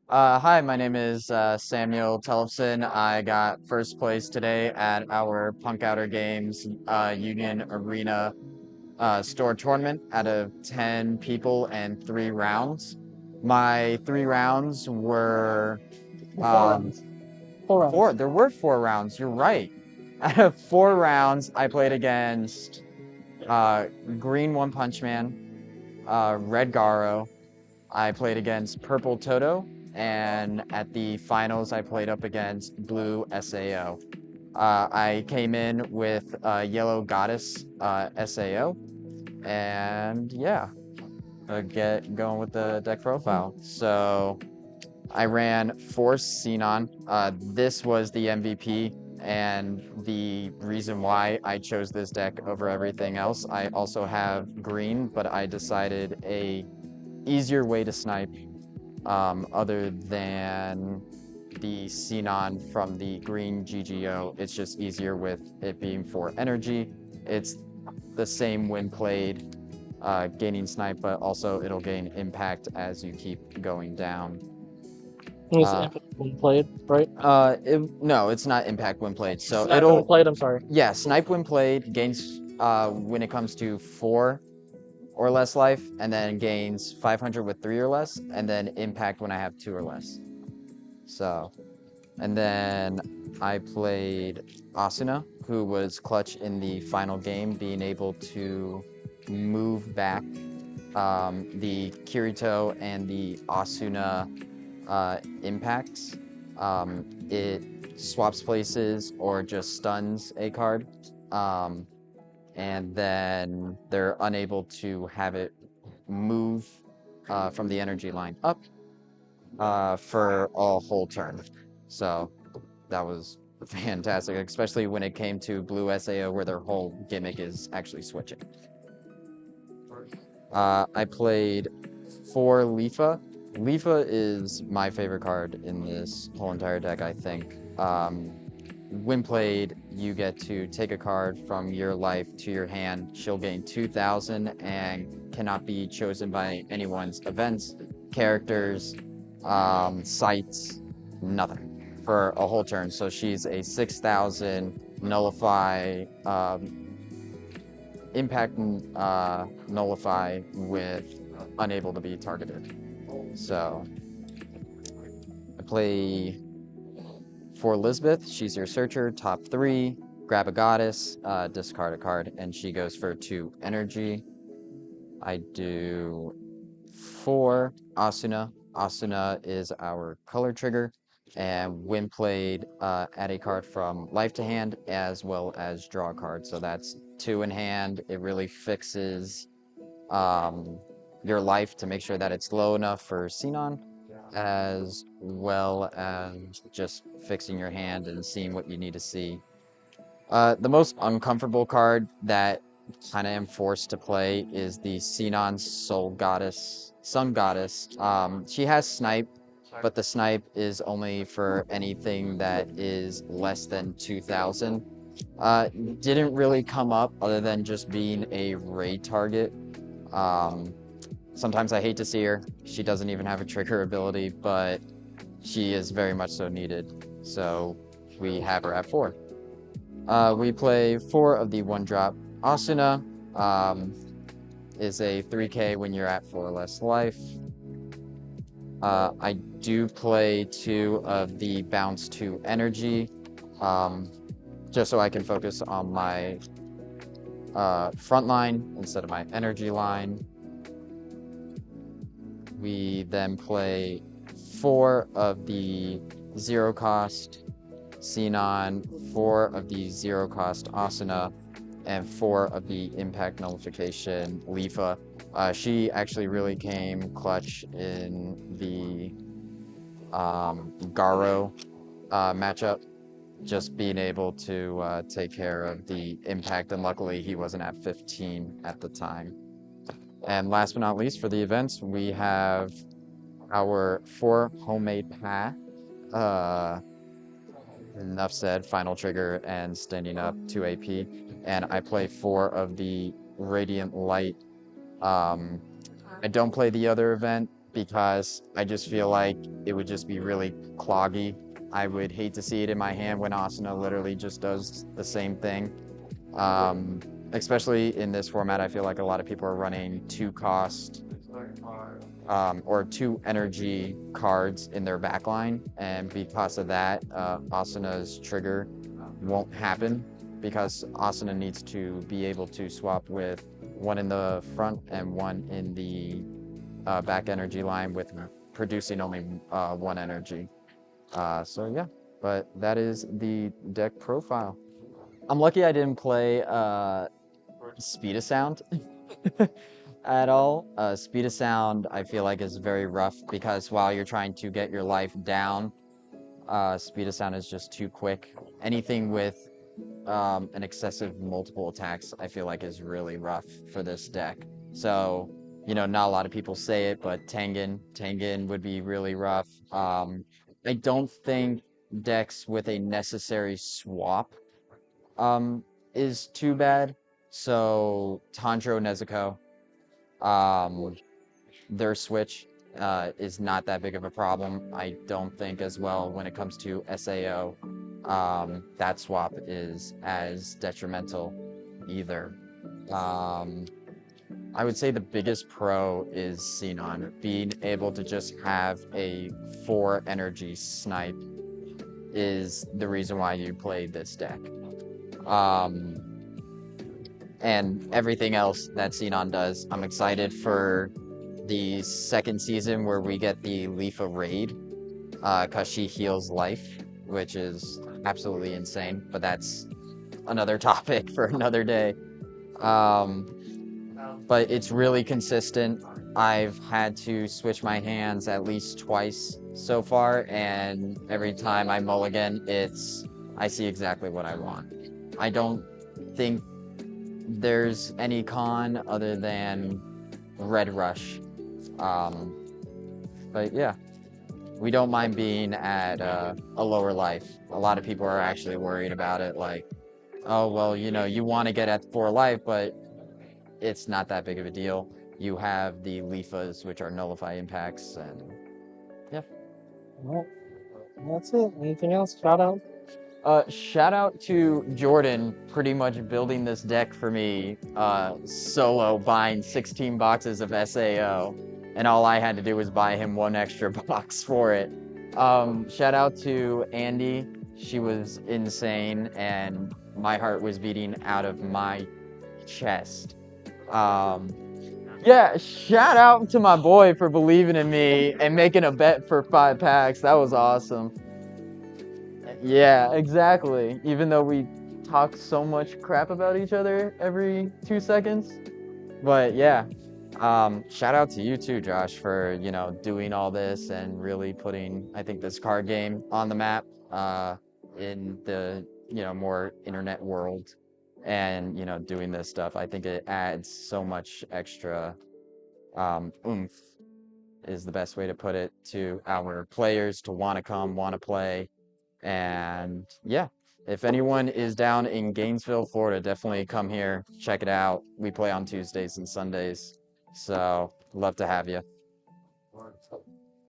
Hi, my name is Samuel Tellefson. I got first place today at our Punk Outer Games Union Arena store tournament out of 10 people and 3 rounds. My 3 rounds were Four um, rounds. Four four. rounds. There were 4 rounds. You're right. Out of 4 rounds, I played against uh, Green One Punch Man, Red Garo. I played against Purple Toto, and at the finals, I played up against Blue SAO. I came in with Yellow Goddess SAO, and yeah, get going with the deck profile. So I ran Force Xenon. This was the MVP, and the reason why I chose this deck over everything else. I also have green, but I decided a easier way to snipe other than the Xenon from the green GGO. It's just easier with it being for energy. It's the same when played, gaining snipe, but also it'll gain impact as you keep going down. It's Uh, impact when played, right? no, it's not impact when played. So Snipe when played, I'm sorry. yeah, snipe when played gains when it comes to 4 or less life, and then gains 500 with 3 or less, and then impact when I have 2 or less. So, and then I played Asuna, who was clutch in the final game, being able to move back the Kirito and the Asuna impacts. It swaps places or just stuns a card. Um, and then they're unable to have it move from the energy line up for a whole turn. So that was fantastic, especially when it came to Blue SAO, where their whole gimmick is actually switching. I played for Lifa. Lifa is my favorite card in this whole entire deck, I think. When played, you get to take a card from your life to your hand. She'll gain 2,000 and cannot be chosen by anyone's events, characters, sites, nothing for a whole turn. So she's a 6,000 nullify, impact nullify with unable to be targeted. So I play for Elizabeth. She's your searcher, top 3. Grab a goddess, discard a card, and she goes for 2 energy. I do 4 Asuna. Asuna is our color trigger, and when played, add a card from life to hand as well as draw a card. So that's 2 in hand. It really fixes um, your life to make sure that it's low enough for Xenon, as well as just fixing your hand and seeing what you need to see. The most uncomfortable card that kind of am forced to play is the Xenon Soul Goddess, Sun Goddess. She has Snipe, but the Snipe is only for anything that is less than 2,000. Didn't really come up other than just being a raid target. Um, Sometimes I hate to see her. She doesn't even have a trigger ability, but she is very much so needed. So we have her at 4. We play 4 of the 1-drop. Asuna is a 3k when you're at 4 or less life. I do play 2 of the bounce to energy, um, just so I can focus on my front line instead of my energy line. We then play 4 of the 0 cost Xenon, 4 of the 0 cost Asuna, and 4 of the impact nullification Lifa. She actually really came clutch in the Garo matchup, just being able to take care of the impact, and luckily he wasn't at 15 at the time. And last but not least, for the events, we have our 4 homemade path. Uh, Enough said, final trigger and standing up 2 AP. And I play 4 of the Radiant Light. I don't play the other event because I just feel like it would just be really cloggy. I would hate to see it in my hand when Asuna literally just does the same thing. Um, Especially in this format, I feel like a lot of people are running two cost or two energy cards in their backline, and because of that, Asuna's trigger won't happen because Asuna needs to be able to swap with one in the front and one in the back energy line with producing only one energy. So yeah, but that is the deck profile. I'm lucky I didn't play Speed of Sound at all. Speed of Sound, I feel like, is very rough because while you're trying to get your life down, Speed of Sound is just too quick. Anything with an excessive multiple attacks, I feel like, is really rough for this deck. So, not a lot of people say it, but Tengen would be really rough. I don't think decks with a necessary swap um, is too bad. So Tanjiro Nezuko, um, their switch is not that big of a problem. I don't think as well when it comes to SAO, that swap is as detrimental either. Um, I would say the biggest pro is Xenon. Being able to just have a 4 energy snipe is the reason why you play this deck. Um, and everything else that Xenon does. I'm excited for the second season where we get the Leafa raid, because she heals life, which is absolutely insane, but that's another topic for another day. Um, but it's really consistent. I've had to switch my hands at least twice so far, and every time I mulligan, I see exactly what I want. I don't think there's any con other than Red Rush. Um, but yeah, we don't mind being at a lower life. A lot of people are actually worried about it, like, oh, well, you want to get at 4 life, but it's not that big of a deal. You have the Leafas, which are nullify impacts, and yeah. Well, that's it. Anything else? Shout out. Shout out to Jordan pretty much building this deck for me solo, buying 16 boxes of SAO, and all I had to do was buy him 1 extra box for it. Shout out to Andy. She was insane, and my heart was beating out of my chest. Yeah, shout out to my boy for believing in me and making a bet for 5 packs. That was awesome. Yeah, exactly. Even though we talk so much crap about each other every 2 seconds. But yeah, shout out to you too, Josh, for, doing all this and really putting, I think, this card game on the map, in the, more internet world and, doing this stuff. I think it adds so much extra, oomph is the best way to put it to our players to want to come, want to play. And yeah, if anyone is down in Gainesville, Florida, definitely come here, check it out. We play on Tuesdays and Sundays. So, love to have you.